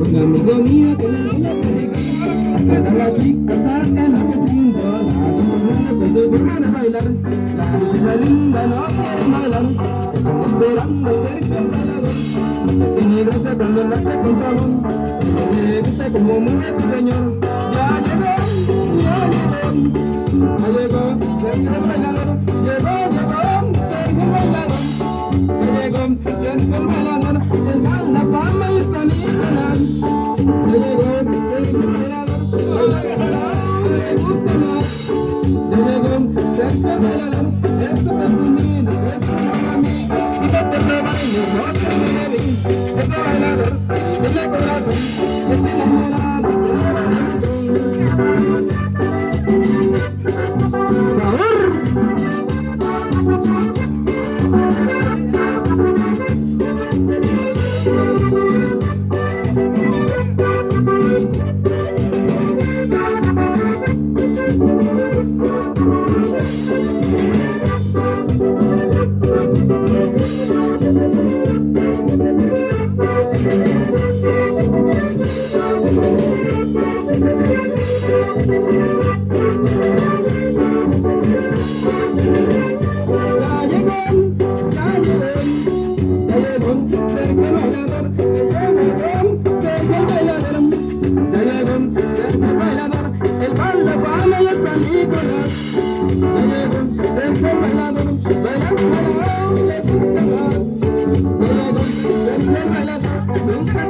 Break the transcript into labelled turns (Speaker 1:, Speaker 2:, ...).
Speaker 1: Un amigo mío que le dio cada la chica saca la que es lindo, la con su forma de bailar. La muchacha linda no quiere bailar, están esperando cerca el bailador. Que tiene gracia cuando nace con sabor, que le gusta como mueve su señor. Ya llegó, ya llegó, ya llegó, cerca el bailador. Llegó, cerca el bailador. Ya llegó, cerca el bailador. Llega la fama y está Nicolás. Ya llegó, cerca el bailador. Le gusta más. Ya llegó, cerca el bailador. Esto es un niño, es un amigo. Fíjate que baile, no se me bien. Ese bailador, tiene corazón, está enamorado, ¡sabor! Nunca